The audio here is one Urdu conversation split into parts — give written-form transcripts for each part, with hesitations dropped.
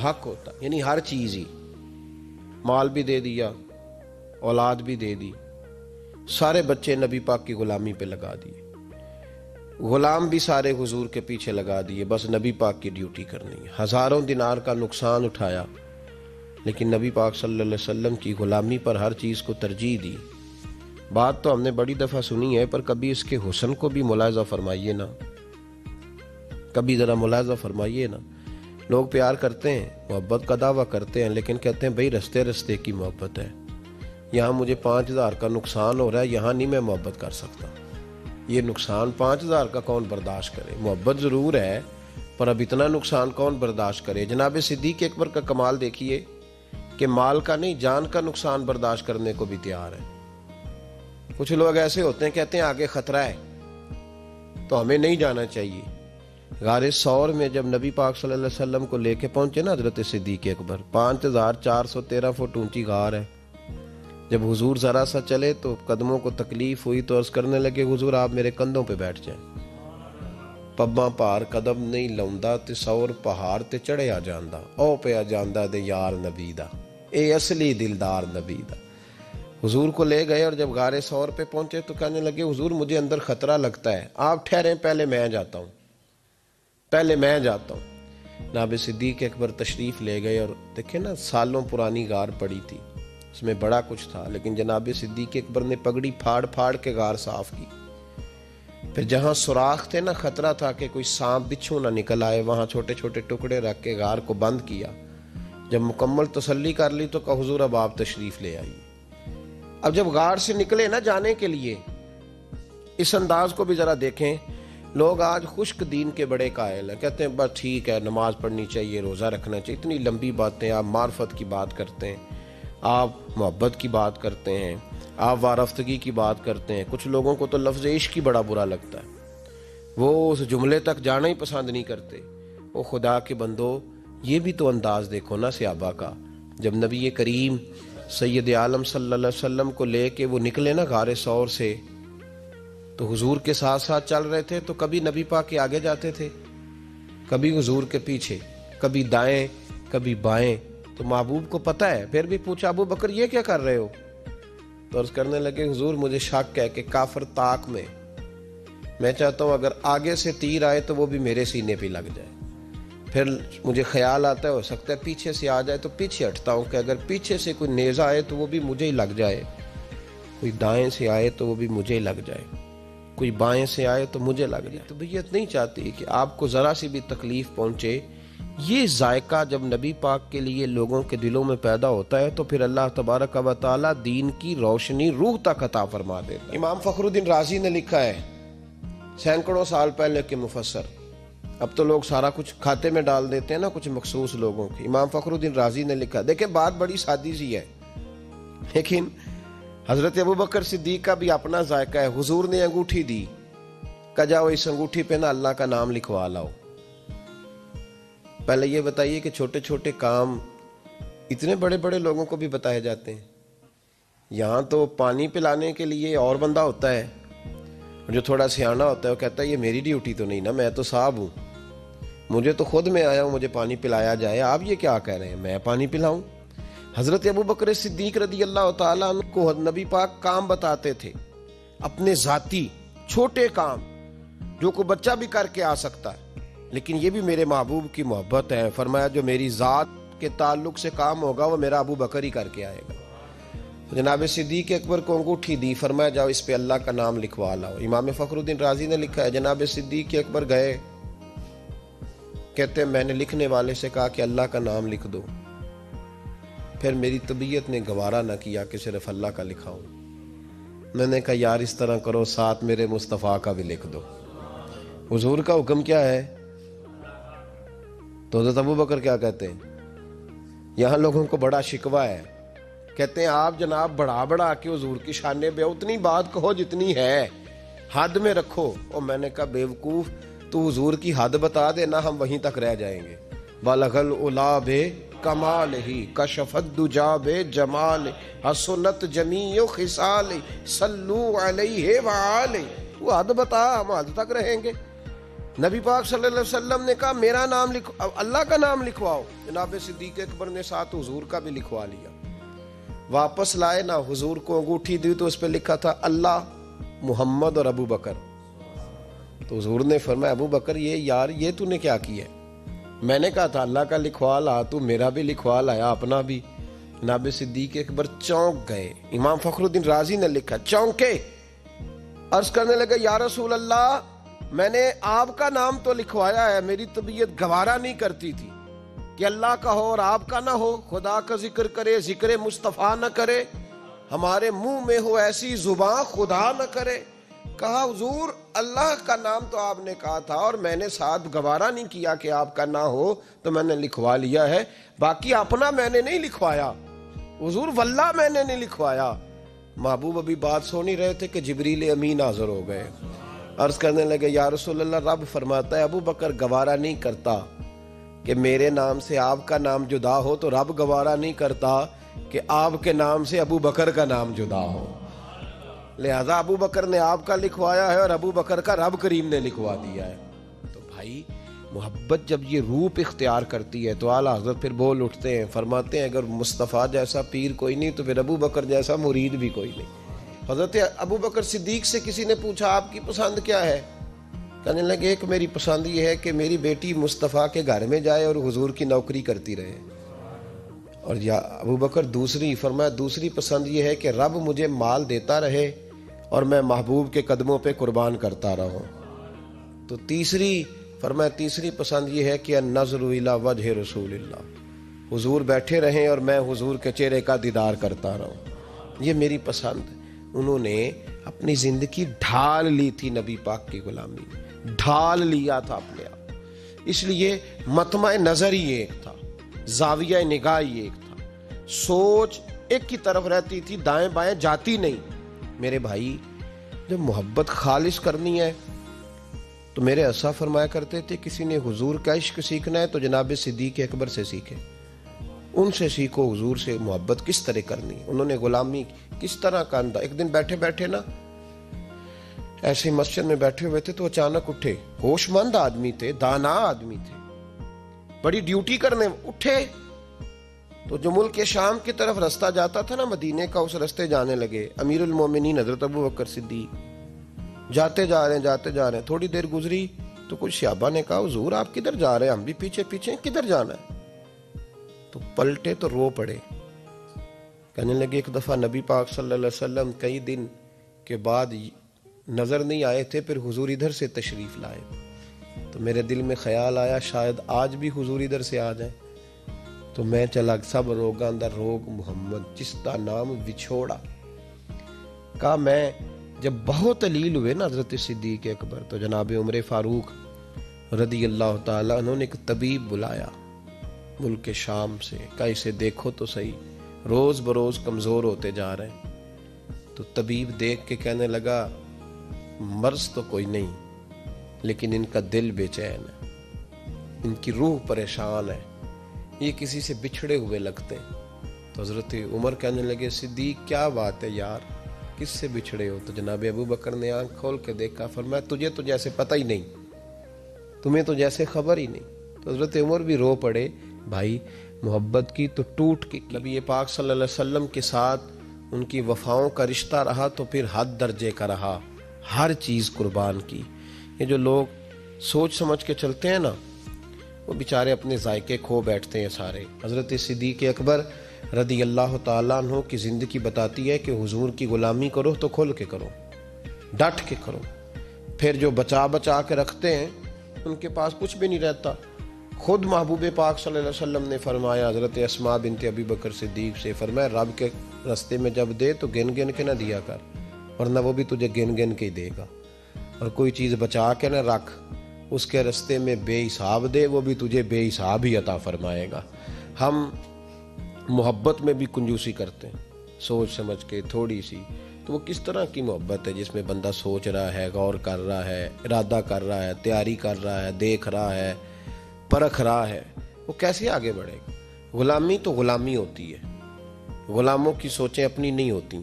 حق ہوتا، یعنی ہر چیز ہی، مال بھی دے دیا، اولاد بھی دے دی، سارے بچے نبی پاک کی غلامی پہ لگا دیے، غلام بھی سارے حضور کے پیچھے لگا دیے، بس نبی پاک کی ڈیوٹی کرنی ہے، ہزاروں دینار کا نقصان اٹھایا، لیکن نبی پاک صلی اللہ علیہ وسلم کی غلامی پر ہر چیز کو ترجیح دی۔ بات تو ہم نے بڑی دفعہ سنی ہے، پر کبھی اس کے حسن کو بھی ملاحظہ فرمائیے نا، کبھی ذرا ملاحظہ فرمائیے نا۔ لوگ پیار کرتے ہیں، محبت کا دعویٰ کرتے ہیں، لیکن کہتے ہیں بھئی رستے رستے کی محبت ہے، یہاں مجھے 5000 کا نقصان ہو رہا ہے، یہاں نہیں میں محبت کر سکتا۔ یہ نقصان 5000 کا کون برداشت کرے؟ محبت ضرور ہے، پر اب اتنا نقصان کون برداشت کرے؟ جناب صدیق اکبر کا کمال دیکھیے کہ مال کا نہیں، جان کا نقصان برداشت کرنے کو بھی تیار ہے۔ کچھ لوگ ایسے ہوتے ہیں، کہتے ہیں آگے خطرہ ہے تو ہمیں نہیں جانا چاہیے۔ غار ثور میں جب نبی پاک صلی اللہ علیہ وسلم کو لے کے پہنچے نا حضرت صدیق اکبر، 5413 فٹ اونچی غار ہے، جب حضور ذرا سا چلے تو قدموں کو تکلیف ہوئی تو عرض کرنے لگے حضور آپ میرے کندھوں پہ بیٹھ جائیں، پباں پار قدم نہیں لاؤندا تے سور پہاڑ تے چڑھے آ جاندا، او پہ آ جاندا دے یار نبی دا، اے اصلی دلدار نبی دا۔ حضور کو لے گئے اور جب غار ثور پہ پہنچے تو کہنے لگے حضور مجھے اندر خطرہ لگتا ہے، آپ ٹھہریں، پہلے میں جاتا ہوں، پہلے میں جاتا ہوں۔ جناب صدیق اکبر تشریف لے گئے اور دیکھیں نا سالوں پرانی غار پڑی تھی، اس میں بڑا کچھ تھا، لیکن جناب صدیق اکبر نے پگڑی پھاڑ پھاڑ کے غار صاف کی۔ پھر جہاں سوراخ تھے نا، خطرہ تھا کہ کوئی سانپ بچھو نہ نکل آئے، وہاں چھوٹے چھوٹے ٹکڑے رکھ کے غار کو بند کیا۔ جب مکمل تسلی کر لی تو کہا حضور اب آپ تشریف لے آئیے۔ اب جب غار سے نکلے نا جانے کے لیے، اس انداز کو بھی ذرا دیکھیں، لوگ آج خشک دین کے بڑے قائل ہیں، کہتے ہیں بس ٹھیک ہے نماز پڑھنی چاہیے، روزہ رکھنا چاہیے، اتنی لمبی باتیں، آپ معرفت کی بات کرتے ہیں، آپ محبت کی بات کرتے ہیں، آپ وارفتگی کی بات کرتے ہیں۔ کچھ لوگوں کو تو لفظ عشق ہی بڑا برا لگتا ہے، وہ اس جملے تک جانا ہی پسند نہیں کرتے۔ وہ خدا کے بندو، یہ بھی تو انداز دیکھو نا صحابہ کا، جب نبی کریم سید عالم صلی اللہ علیہ وسلم کو لے کے وہ نکلے نا غار ثور سے، تو حضور کے ساتھ ساتھ چل رہے تھے، تو کبھی نبی پاک کے آگے جاتے تھے، کبھی حضور کے پیچھے، کبھی دائیں کبھی بائیں، تو محبوب کو پتہ ہے۔ پھر بھی پوچھا ابو بکر یہ کیا کر رہے ہو؟ تو عرض کرنے لگے حضور مجھے شک ہے کہ کافر طاق میں چاہتا ہوں اگر آگے سے تیر آئے تو وہ بھی میرے سینے پہ لگ جائے، پھر مجھے خیال آتا ہے ہو سکتا ہے پیچھے سے آ جائے تو پیچھے ہٹتا ہوں کہ اگر پیچھے سے کوئی نیزہ آئے تو وہ بھی مجھے ہی لگ جائے، کوئی دائیں سے آئے تو وہ بھی مجھے ہی لگ جائے، کوئی بائیں سے آئے تو مجھے لگ جائے۔ تو بیت نہیں چاہتی کہ آپ کو ذرا سی بھی تکلیف پہنچے۔ یہ ذائقہ جب نبی پاک کے لیے لوگوں کے دلوں میں پیدا ہوتا ہے تو پھر اللہ تبارک و تعالیٰ دین کی روشنی روح تک عطا فرما دیتا ہے۔ امام فخر الدین رازی نے لکھا ہے، سینکڑوں سال پہلے کے مفسر، اب تو لوگ سارا کچھ کھاتے میں ڈال دیتے ہیں نا کچھ مخصوص لوگوں کی۔ امام فخر الدین رازی نے لکھا، دیکھیں بات بڑی سادی سی ہے، لیکن حضرت ابوبکر صدیق کا بھی اپنا ذائقہ ہے۔ حضور نے انگوٹھی دی، کہا جاؤ اس انگوٹھی پہ نا اللہ کا نام لکھوا لاؤ۔ پہلے یہ بتائیے کہ چھوٹے چھوٹے کام اتنے بڑے بڑے لوگوں کو بھی بتائے جاتے ہیں؟ یہاں تو پانی پلانے کے لیے اور بندہ ہوتا ہے، جو تھوڑا سیانا ہوتا ہے وہ کہتا ہے یہ میری ڈیوٹی تو نہیں نا، میں تو صاحب ہوں، مجھے تو خود میں آیا ہوں مجھے پانی پلایا جائے، آپ یہ کیا کہہ رہے ہیں میں پانی پلاؤں؟ حضرت ابوبکر صدیق رضی اللہ تعالیٰ عنہ کو نبی پاک کام بتاتے تھے، اپنے ذاتی چھوٹے کام جو کوئی بچہ بھی کر کے آ سکتا ہے، لیکن یہ بھی میرے محبوب کی محبت ہے۔ فرمایا جو میری ذات کے تعلق سے کام ہوگا وہ میرا ابو بکر ہی کر کے آئے گا۔ جناب صدیق اکبر کو انگوٹھی دی، فرمایا جاؤ اس پہ اللہ کا نام لکھوا لاؤ۔ امام فخر الدین رازی نے لکھا ہے جناب صدیق اکبر گئے، کہتے ہیں میں نے لکھنے والے سے کہا کہ اللہ کا نام لکھ دو، پھر میری طبیعت نے گوارا نہ کیا کہ صرف اللہ کا لکھاؤں، میں نے کہا یار اس طرح کرو ساتھ میرے مصطفیٰ کا بھی لکھ دو۔ حضور کا حکم کیا ہے؟ تو حضرت ابو بکر کیا کہتے ہیں؟ یہاں لوگوں کو بڑا شکوہ ہے، کہتے ہیں آپ جناب بڑھا کے حضور کی شانے پہ اتنی بات کہو جتنی ہے، حد میں رکھو۔ اور میں نے کہا بیوقوف تو حضور کی حد بتا دے نا، ہم وہیں تک رہ جائیں گے۔ بلغ العلا بے کمال ہی کشف الدجا بے جمال حسنت جمیع خصال صلو علیہ وآلہ، وہ حد بتا، ہم حد تک رہیں گے۔ نبی پاک صلی اللہ علیہ وسلم نے کہا میرا نام لکھو، اللہ کا نام لکھواؤ۔ جناب صدیق اکبر نے ساتھ حضور کا بھی لکھوا لیا۔ واپس لائے نا، حضور کو انگوٹھی دی تو اس پہ لکھا تھا اللہ، محمد اور ابو بکر۔ تو حضور نے فرمایا ابو بکر یہ تو نے کیا کیا ہے؟ میں نے کہا تھا اللہ کا لکھوا لا، تو میرا بھی لکھوا لایا، اپنا بھی۔ جناب صدیق اکبر چونک گئے۔ امام فخر الدین رازی نے لکھا چونکے، عرض کرنے لگا یا رسول اللہ میں نے آپ کا نام تو لکھوایا ہے، میری طبیعت گوارا نہیں کرتی تھی کہ اللہ کا ہو اور آپ کا نہ ہو، خدا کا ذکر کرے، ذکر مصطفیٰ نہ کرے، ہمارے منہ میں ہو ایسی زبان خدا نہ کرے۔ کہا حضور اللہ کا نام تو آپ نے کہا تھا اور میں نے ساتھ گوارا نہیں کیا کہ آپ کا نہ ہو، تو میں نے لکھوا لیا ہے، باقی اپنا میں نے نہیں لکھوایا حضور، واللہ میں نے نہیں لکھوایا۔ محبوب ابھی بات سو نہیں رہے تھے کہ جبریل امین حاضر ہو گئے، عرض کرنے لگے یا رسول اللہ رب فرماتا ہے ابو بکر گوارا نہیں کرتا کہ میرے نام سے آپ کا نام جدا ہو، تو رب گوارا نہیں کرتا کہ آپ کے نام سے ابو بکر کا نام جدا ہو، لہذا ابو بکر نے آپ کا لکھوایا ہے اور ابو بکر کا رب کریم نے لکھوا دیا ہے۔ تو بھائی محبت جب یہ روپ اختیار کرتی ہے تو اعلیٰ حضرت پھر بول اٹھتے ہیں، فرماتے ہیں اگر مصطفیٰ جیسا پیر کوئی نہیں تو پھر ابو بکر جیسا مرید بھی کوئی نہیں۔ حضرت ابو بکر صدیق سے کسی نے پوچھا آپ کی پسند کیا ہے؟ کہنے لگے ایک میری پسند یہ ہے کہ میری بیٹی مصطفیٰ کے گھر میں جائے اور حضور کی نوکری کرتی رہے، اور یا ابو بکر دوسری، فرمایا دوسری پسند یہ ہے کہ رب مجھے مال دیتا رہے اور میں محبوب کے قدموں پہ قربان کرتا رہوں۔ تو تیسری، فرمایا تیسری پسند یہ ہے کہ النظر الی وجہ رسول اللہ، حضور بیٹھے رہیں اور میں حضور کے چہرے کا دیدار کرتا رہوں، یہ میری پسند ہے۔ انہوں نے اپنی زندگی ڈھال لی تھی نبی پاک کی غلامی، ڈھال لیا تھا اپنے آپ، اس لیے مطمع نظر ہی ایک تھا، زاویہ نگاہ ہی ایک تھا، سوچ ایک کی طرف رہتی تھی، دائیں بائیں جاتی نہیں۔ میرے بھائی جب محبت خالص کرنی ہے تو میرے اسا فرمایا کرتے تھے کسی نے حضور کا عشق سیکھنا ہے تو جناب صدیق اکبر سے سیکھے، ان سے سیکھو حضور سے محبت کس طرح کرنی ہے، انہوں نے غلامی کس طرح کا انداز۔ ایک دن بیٹھے بیٹھے نا ایسے مسجد میں بیٹھے ہوئے تھے تو اچانک اٹھے، ہوش مند آدمی تھے، دانا آدمی تھے، بڑی ڈیوٹی کرنے اٹھے، تو جو ملک شام کی طرف رستہ جاتا تھا نا مدینے کا، اس رستے جانے لگے۔ امیر المومنین حضرت ابو بکر صدیق جاتے جا رہے ہیں، تھوڑی دیر گزری تو کچھ صحابہ نے کہا حضور آپ کدھر جا رہے ہیں؟ ہم بھی پیچھے پیچھے، کدھر جانا ہے؟ تو پلٹے تو رو پڑے، کہنے لگے ایک دفعہ نبی پاک صلی اللہ علیہ وسلم کئی دن کے بعد نظر نہیں آئے تھے، پھر حضور ادھر سے تشریف لائے، تو میرے دل میں خیال آیا شاید آج بھی حضور ادھر سے آ جائیں، تو میں چلا سب روگاں دا روگ محمد جس دا نام وچھوڑا۔ کہا میں جب بہت علیل ہوئے نا حضرت صدیق اکبر، تو جناب عمر فاروق رضی اللہ تعالیٰ انہوں نے ایک طبیب بلایا ملک شام سے، کہا اسے دیکھو تو صحیح، روز بروز کمزور ہوتے جا رہے ہیں۔ تو طبیب دیکھ کے کہنے لگا مرض تو کوئی نہیں لیکن ان کا دل بے چین ہے، ان کی روح پریشان ہے، یہ کسی سے بچھڑے ہوئے لگتے ہیں۔ تو حضرت عمر کہنے لگے صدیق کیا بات ہے یار، کس سے بچھڑے ہو؟ تو جناب ابو بکر نے آنکھ کھول کے دیکھا، فرمایا تجھے تو جیسے پتہ ہی نہیں، تمہیں تو جیسے خبر ہی نہیں۔ تو حضرت عمر بھی رو پڑے، بھائی محبت کی تو ٹوٹ کی، نبی پاک صلی اللہ علیہ وسلم کے ساتھ ان کی وفاؤں کا رشتہ رہا تو پھر حد درجے کا رہا، ہر چیز قربان کی۔ یہ جو لوگ سوچ سمجھ کے چلتے ہیں نا وہ بیچارے اپنے ذائقے کھو بیٹھتے ہیں سارے۔ حضرت صدیق اکبر رضی اللہ تعالیٰ عنہ کی زندگی بتاتی ہے کہ حضور کی غلامی کرو تو کھل کے کرو، ڈٹ کے کرو، پھر جو بچا بچا کے رکھتے ہیں ان کے پاس کچھ بھی نہیں رہتا۔ خود محبوب پاک صلی اللہ علیہ وسلم نے فرمایا حضرت اسماء بنت ابی بکر صدیق سے، فرمایا رب کے رستے میں جب دے تو گن گن کے نہ دیا کر، ورنہ وہ بھی تجھے گن گن کے ہی دے گا، اور کوئی چیز بچا کے نہ رکھ، اس کے رستے میں بے حساب دے، وہ بھی تجھے بے حساب ہی عطا فرمائے گا۔ ہم محبت میں بھی کنجوسی کرتے ہیں سوچ سمجھ کے تھوڑی سی، تو وہ کس طرح کی محبت ہے جس میں بندہ سوچ رہا ہے، غور کر رہا ہے، ارادہ کر رہا ہے، تیاری کر رہا ہے، دیکھ رہا ہے، پرکھ رہا ہے، وہ کیسے آگے بڑھے گا؟ غلامی تو غلامی ہوتی ہے، غلاموں کی سوچیں اپنی نہیں ہوتی،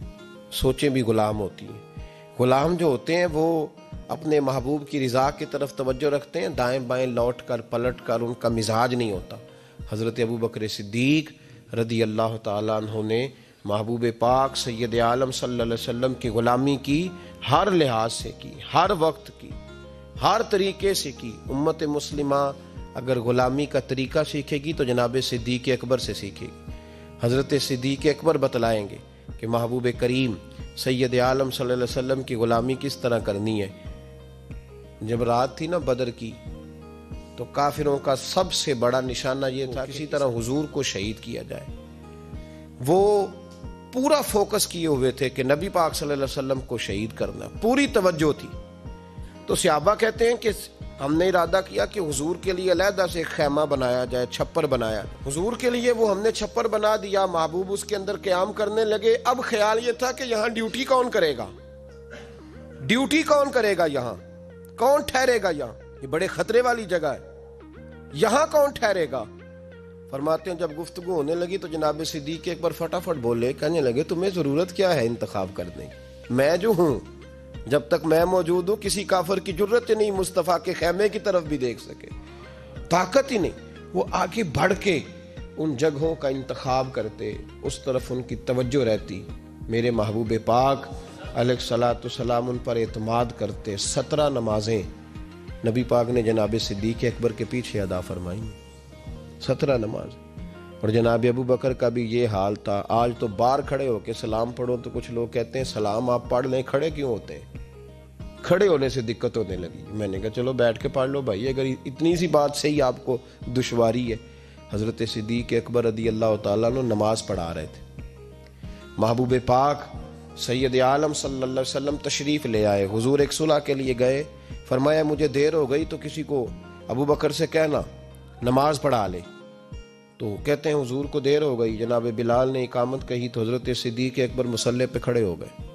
سوچیں بھی غلام ہوتی ہیں۔ غلام جو ہوتے ہیں وہ اپنے محبوب کی رضا کی طرف توجہ رکھتے ہیں، دائیں بائیں لوٹ کر پلٹ کر ان کا مزاج نہیں ہوتا۔ حضرت ابو بکر صدیق رضی اللہ تعالیٰ عنہ نے محبوب پاک سید عالم صلی اللہ علیہ وسلم کی غلامی کی، ہر لحاظ سے کی، ہر وقت کی، ہر طریقے سے کی۔ امت مسلمہ اگر غلامی کا طریقہ سیکھے گی تو جناب صدیق اکبر سے سیکھے گی۔ حضرت صدیق اکبر بتلائیں گے کہ محبوب کریم سید عالم صلی اللہ علیہ وسلم کی غلامی کس طرح کرنی ہے۔ جب رات تھی نا بدر کی، تو کافروں کا سب سے بڑا نشانہ یہ تھا کسی طرح حضور کو شہید کیا جائے۔ وہ پورا فوکس کیے ہوئے تھے کہ نبی پاک صلی اللہ علیہ وسلم کو شہید کرنا، پوری توجہ تھی۔ تو صحابہ کہتے ہیں کہ ہم نے ارادہ کیا کہ حضور کے لیے علیحدہ سے ایک خیمہ بنایا جائے، چھپر بنایا۔ حضور کے لیے وہ ہم نے چھپر بنا دیا، محبوب اس کے اندر قیام کرنے لگے۔ اب خیال یہ تھا کہ یہاں ڈیوٹی کون کرے گا، ڈیوٹی کون کرے گا، یہاں کون ٹھہرے گا، یہاں یہ بڑے خطرے والی جگہ ہے، یہاں کون ٹھہرے گا۔ فرماتے ہیں جب گفتگو ہونے لگی تو جناب صدیق ایک فٹافٹ بولے، کہنے لگے تمہیں ضرورت کیا ہے انتخاب کرنے کی، میں جو ہوں، جب تک میں موجود ہوں کسی کافر کی جرت نہیں مصطفیٰ کے خیمے کی طرف بھی دیکھ سکے، طاقت ہی نہیں۔ وہ آگے بڑھ کے ان جگہوں کا انتخاب کرتے، اس طرف ان کی توجہ رہتی۔ میرے محبوب پاک علیہ الصلوۃ والسلام ان پر اعتماد کرتے۔ 17 نمازیں نبی پاک نے جناب صدیق اکبر کے پیچھے ادا فرمائیں، 17 نماز۔ اور جناب ابو بکر کا بھی یہ حال تھا۔ آج تو باہر کھڑے ہو کے سلام پڑھو تو کچھ لوگ کہتے ہیں سلام آپ پڑھ لیں، کھڑے کیوں ہوتے ہیں؟ کھڑے ہونے سے دقت ہونے لگی۔ میں نے کہا چلو بیٹھ کے پڑھ لو بھائی، اگر اتنی سی بات سے ہی آپ کو دشواری ہے۔ حضرت صدیق اکبر رضی اللہ تعالیٰ عنہ نماز پڑھا رہے تھے۔ محبوب پاک سید عالم صلی اللہ علیہ وسلم تشریف لے آئے، حضور ایک صلح کے لیے گئے، فرمایا مجھے دیر ہو گئی تو کسی کو ابو بکر سے کہنا نماز پڑھا لے۔ تو کہتے ہیں حضور کو دیر ہو گئی، جناب بلال نے اقامت کہی تو حضرت صدیق اکبر مصلی پہ کھڑے ہو گئے۔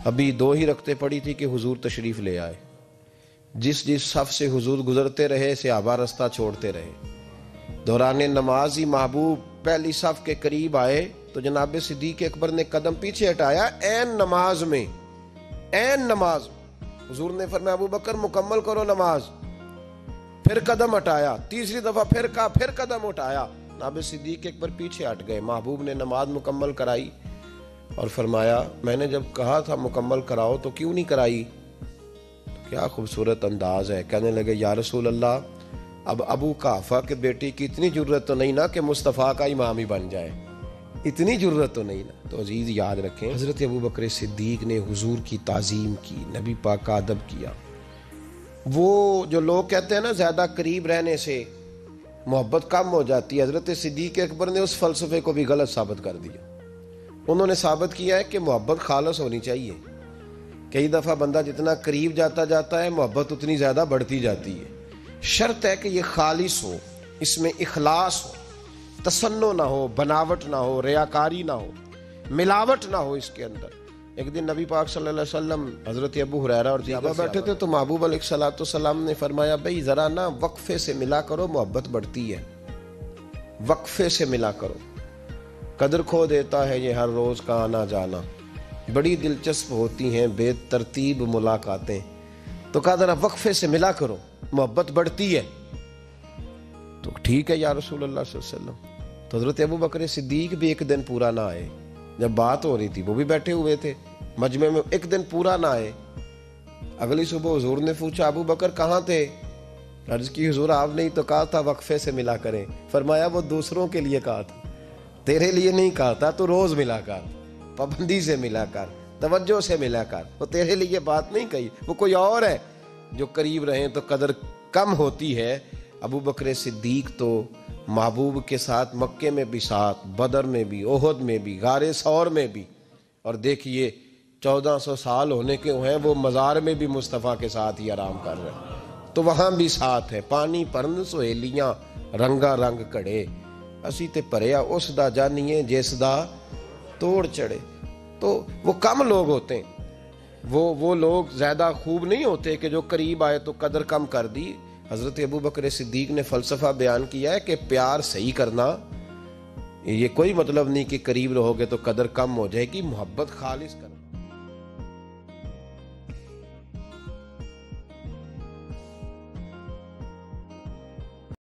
ابھی 2 ہی رکعتیں پڑی تھی کہ حضور تشریف لے آئے۔ جس جس صف سے حضور گزرتے رہے صحابہ رستہ چھوڑتے رہے۔ دوران نماز ہی محبوب پہلی صف کے قریب آئے تو جناب صدیق اکبر نے قدم پیچھے ہٹایا، عین نماز میں، عین نماز۔ حضور نے فرمایا ابو بکر مکمل کرو نماز، پھر قدم ہٹایا، تیسری دفعہ پھر کہا، پھر قدم ہٹایا، جناب صدیق اکبر پیچھے ہٹ گئے۔ محبوب نے نماز مکمل کرائی اور فرمایا میں نے جب کہا تھا مکمل کراؤ تو کیوں نہیں کرائی؟ کیا خوبصورت انداز ہے۔ کہنے لگے یا رسول اللہ اب ابو قحافہ کے بیٹی کی اتنی جرت تو نہیں نا کہ مصطفیٰ کا امام ہی بن جائے، اتنی جرت تو نہیں نا۔ تو عزیز یاد رکھیں حضرت ابو بکر صدیق نے حضور کی تعظیم کی، نبی پاک کا ادب کیا۔ وہ جو لوگ کہتے ہیں نا زیادہ قریب رہنے سے محبت کم ہو جاتی ہے، حضرت صدیق اکبر نے اس فلسفے کو بھی غلط ثابت کر دیا۔ انہوں نے ثابت کیا ہے کہ محبت خالص ہونی چاہیے۔ کئی دفعہ بندہ جتنا قریب جاتا ہے محبت اتنی زیادہ بڑھتی جاتی ہے۔ شرط ہے کہ یہ خالص ہو، اس میں اخلاص ہو، تصنع نہ ہو، بناوٹ نہ ہو، ریاکاری نہ ہو، ملاوٹ نہ ہو اس کے اندر۔ ایک دن نبی پاک صلی اللہ علیہ وسلم حضرت ابو ہریرہ اور صحابہ بیٹھے تھے تو محبوب علیہ الصلوۃ والسلام نے فرمایا بھئی ذرا نا وقفے سے ملا کرو، محبت بڑھتی ہے، وقفے سے ملا کرو، قدر کھو دیتا ہے یہ ہر روز کا آنا جانا، بڑی دلچسپ ہوتی ہیں بے ترتیب ملاقاتیں، تو کہا ذرا وقفے سے ملا کرو، محبت بڑھتی ہے۔ تو ٹھیک ہے یا رسول اللہ صلی اللہ علیہ وسلم۔ تو حضرت ابو بکر صدیق بھی ایک دن پورا نہ آئے، جب بات ہو رہی تھی وہ بھی بیٹھے ہوئے تھے مجمع میں، ایک دن پورا نہ آئے۔ اگلی صبح حضور نے پوچھا ابو بکر کہاں تھے؟ عرض کی حضور آپ نے تو کہا تھا وقفے سے ملا کریں۔ فرمایا وہ دوسروں کے لیے کہا تھا، تیرے لیے نہیں کہا تھا، تو روز ملا کر، پابندی سے ملا کر، توجہ سے ملا کر، وہ تیرے لیے بات نہیں کہی، وہ کوئی اور ہے۔ جو قریب رہیں تو قدر کم ہوتی ہے۔ ابو بکر صدیق تو محبوب کے ساتھ مکے میں بھی ساتھ، بدر میں بھی، احد میں بھی، غار ثور میں بھی، اور دیکھیے 1400 سال ہونے کے ہیں وہ مزار میں بھی مصطفیٰ کے ساتھ ہی آرام کر رہے ہیں، تو وہاں بھی ساتھ ہے۔ پانی پرن سہیلیاں رنگا رنگ کڑے، اسی تے پریا اس دا جانیے جس دا توڑ چڑھے۔ تو وہ کم لوگ ہوتے ہیں، وہ لوگ زیادہ خوب نہیں ہوتے کہ جو قریب آئے تو قدر کم کر دی۔ حضرت ابو بکر صدیق نے فلسفہ بیان کیا ہے کہ پیار صحیح کرنا، یہ کوئی مطلب نہیں کہ قریب رہو گے تو قدر کم ہو جائے گی، محبت خالص کرنا۔